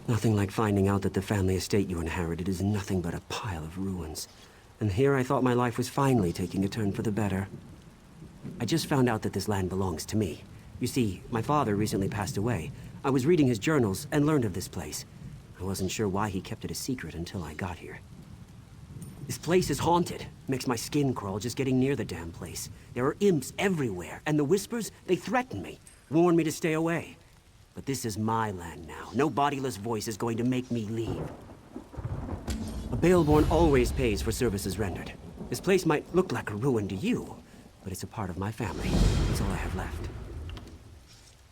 Nothing like finding out that the family estate you inherited is nothing but a pile of ruins. And here I thought my life was finally taking a turn for the better. I just found out that this land belongs to me. You see, my father recently passed away. I was reading his journals and learned of this place. I wasn't sure why he kept it a secret until I got here. This place is haunted. Makes my skin crawl just getting near the damn place. There are imps everywhere, and the whispers, they threaten me, warn me to stay away. But this is my land now. No bodiless voice is going to make me leave. A Baelborne always pays for services rendered. This place might look like a ruin to you, but it's a part of my family. It's all I have left.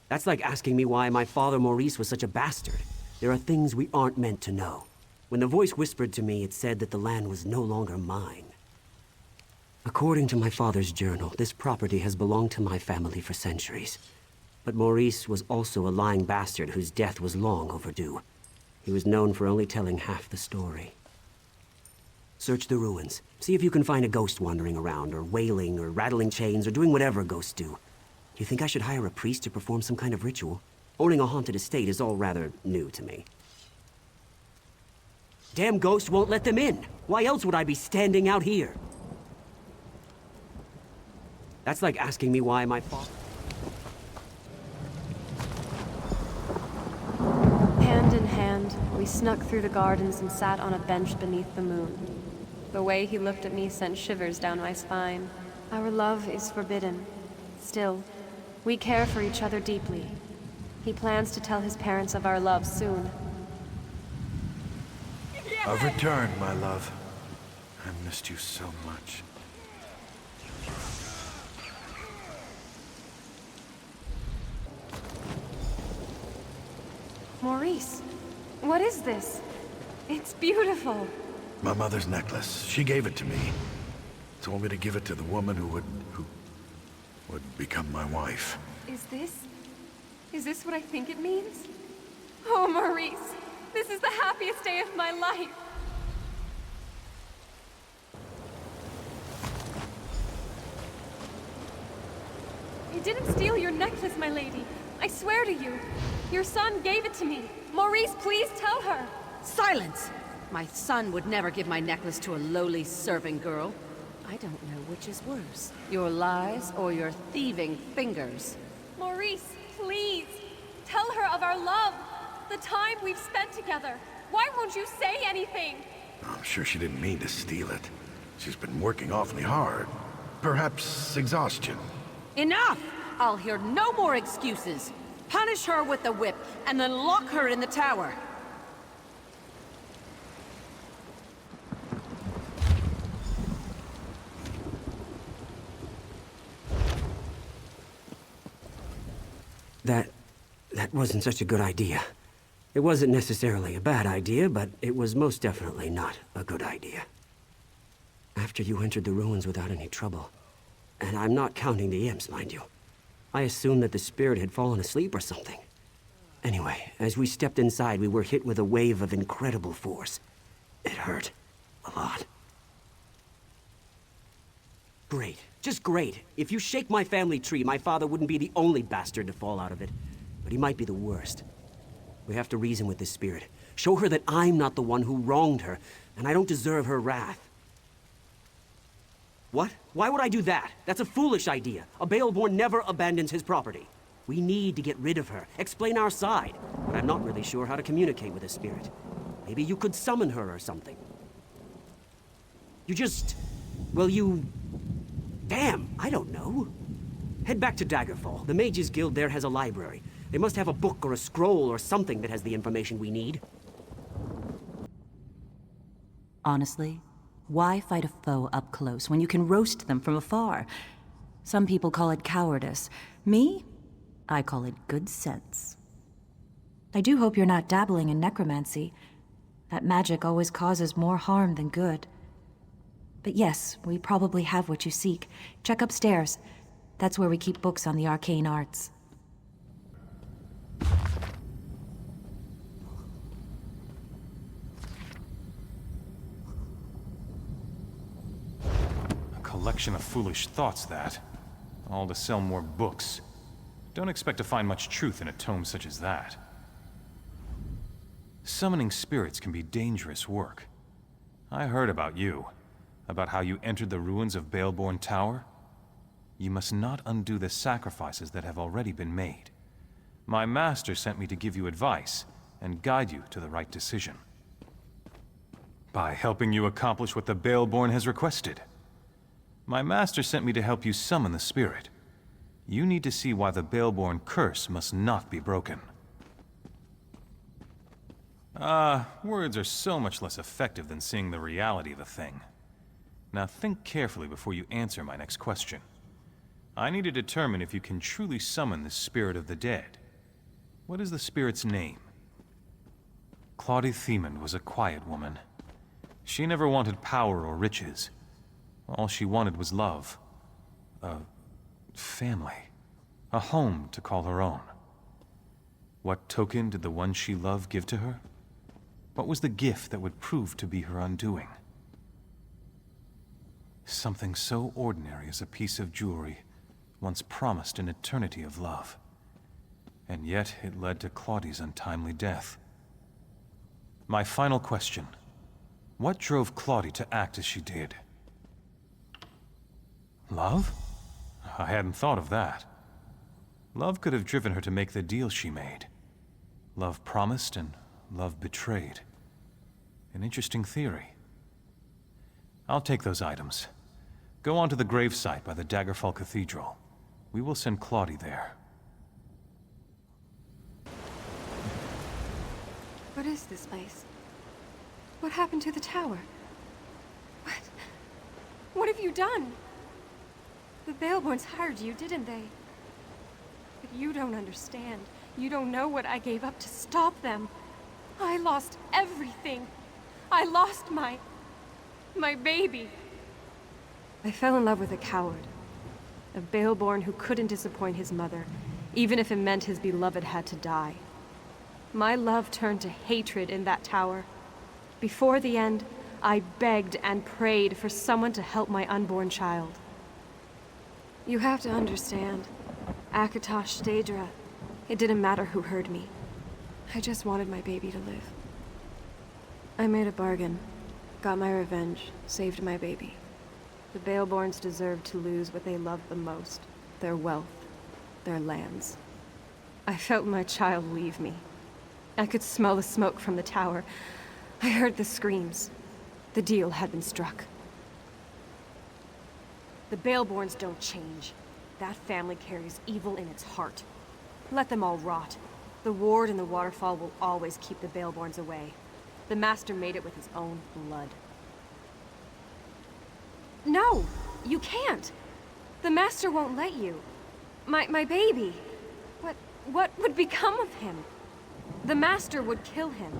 That's like asking me why my father Maurice was such a bastard. There are things we aren't meant to know. When the voice whispered to me, it said that the land was no longer mine. According to my father's journal, this property has belonged to my family for centuries. But Maurice was also a lying bastard whose death was long overdue. He was known for only telling half the story. Search the ruins. See if you can find a ghost wandering around, or wailing, or rattling chains, or doing whatever ghosts do. Do you think I should hire a priest to perform some kind of ritual? Owning a haunted estate is all rather new to me. Damn ghost won't let them in! Why else would I be standing out here? That's like asking me why my father... Hand in hand, we snuck through the gardens and sat on a bench beneath the moon. The way he looked at me sent shivers down my spine. Our love is forbidden. Still, we care for each other deeply. He plans to tell his parents of our love soon. I've returned, my love. I missed you so much. Maurice, what is this? It's beautiful. My mother's necklace. She gave it to me. Told me to give it to the woman who would become my wife. Is this what I think it means? Oh, Maurice, this is the happiest day of my life. I didn't steal your necklace, my lady. I swear to you. Your son gave it to me. Maurice, please tell her. Silence! My son would never give my necklace to a lowly serving girl. I don't know which is worse, your lies or your thieving fingers. Maurice, please. Tell her of our love. The time we've spent together. Why won't you say anything? I'm sure she didn't mean to steal it. She's been working awfully hard. Perhaps exhaustion. Enough! I'll hear no more excuses. Punish her with the whip, and then lock her in the tower. That wasn't such a good idea. It wasn't necessarily a bad idea, but it was most definitely not a good idea. After you entered the ruins without any trouble, and I'm not counting the imps, mind you, I assumed that the spirit had fallen asleep or something. Anyway, as we stepped inside, we were hit with a wave of incredible force. It hurt. A lot. Great. Just great. If you shake my family tree, my father wouldn't be the only bastard to fall out of it. But he might be the worst. We have to reason with this spirit. Show her that I'm not the one who wronged her, and I don't deserve her wrath. What? Why would I do that? That's a foolish idea. A Baelborne never abandons his property. We need to get rid of her, explain our side. But I'm not really sure how to communicate with a spirit. Maybe you could summon her or something. Damn, I don't know. Head back to Daggerfall. The Mages Guild there has a library. They must have a book or a scroll or something that has the information we need. Honestly, why fight a foe up close when you can roast them from afar? Some people call it cowardice. Me? I call it good sense. I do hope you're not dabbling in necromancy. That magic always causes more harm than good. But yes, we probably have what you seek. Check upstairs. That's where we keep books on the arcane arts. A collection of foolish thoughts, that. All to sell more books. Don't expect to find much truth in a tome such as that. Summoning spirits can be dangerous work. I heard about you, about how you entered the ruins of Baelborne Tower. You must not undo the sacrifices that have already been made. My master sent me to give you advice and guide you to the right decision. By helping you accomplish what the Baelborne has requested. My master sent me to help you summon the spirit. You need to see why the Baelborne curse must not be broken. Words are so much less effective than seeing the reality of the thing. Now think carefully before you answer my next question. I need to determine if you can truly summon the spirit of the dead. What is the spirit's name? Claudie Themond was a quiet woman. She never wanted power or riches. All she wanted was love. A family. A home to call her own. What token did the one she loved give to her? What was the gift that would prove to be her undoing? Something so ordinary as a piece of jewelry, once promised an eternity of love. And yet it led to Claudie's untimely death. My final question. What drove Claudie to act as she did? Love? I hadn't thought of that. Love could have driven her to make the deal she made. Love promised and love betrayed. An interesting theory. I'll take those items. Go on to the gravesite by the Daggerfall Cathedral. We will send Claudie there. What is this place? What happened to the tower? What have you done? The Baelborns hired you, didn't they? But you don't understand. You don't know what I gave up to stop them. I lost everything. I lost my baby. I fell in love with a coward. A Baelborn who couldn't disappoint his mother, even if it meant his beloved had to die. My love turned to hatred in that tower. Before the end, I begged and prayed for someone to help my unborn child. You have to understand. Akatosh, Daedra, it didn't matter who heard me. I just wanted my baby to live. I made a bargain, got my revenge, saved my baby. The Baelborns deserved to lose what they loved the most, their wealth, their lands. I felt my child leave me. I could smell the smoke from the tower. I heard the screams. The deal had been struck. The Baelborns don't change. That family carries evil in its heart. Let them all rot. The ward and the waterfall will always keep the Baelborns away. The Master made it with his own blood. No! You can't! The Master won't let you. My baby. What would become of him? The Master would kill him.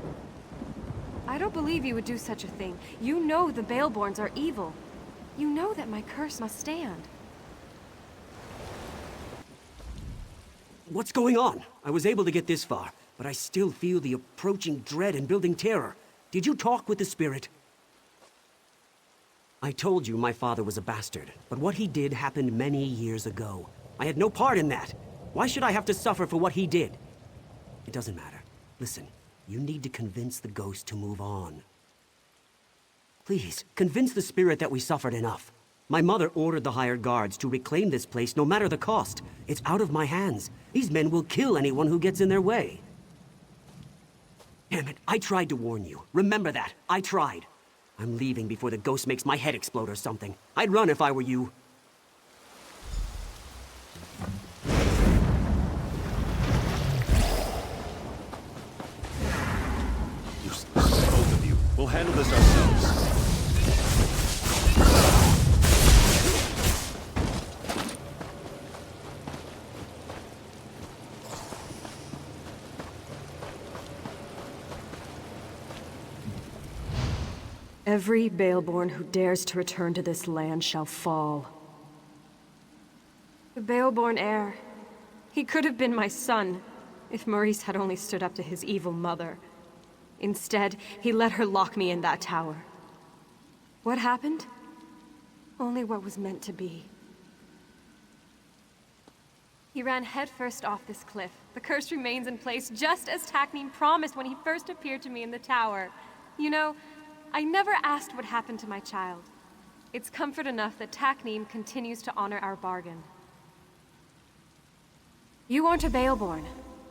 I don't believe you would do such a thing. You know the Baelborns are evil. You know that my curse must stand. What's going on? I was able to get this far, but I still feel the approaching dread and building terror. Did you talk with the spirit? I told you my father was a bastard, but what he did happened many years ago. I had no part in that. Why should I have to suffer for what he did? It doesn't matter. Listen, you need to convince the ghost to move on. Please, convince the spirit that we suffered enough. My mother ordered the hired guards to reclaim this place no matter the cost. It's out of my hands. These men will kill anyone who gets in their way. Damn it, I tried to warn you. Remember that. I tried. I'm leaving before the ghost makes my head explode or something. I'd run if I were you. Both of you. We'll handle this ourselves. Every Baelborn who dares to return to this land shall fall. The Baelborn heir. He could have been my son, if Maurice had only stood up to his evil mother. Instead, he let her lock me in that tower. What happened? Only what was meant to be. He ran headfirst off this cliff. The curse remains in place just as Takneen promised when he first appeared to me in the tower. You know, I never asked what happened to my child. It's comfort enough that Takneen continues to honor our bargain. You aren't a Baelborne.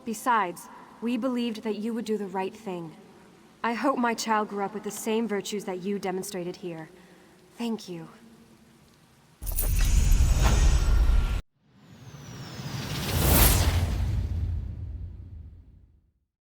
Besides, we believed that you would do the right thing. I hope my child grew up with the same virtues that you demonstrated here. Thank you.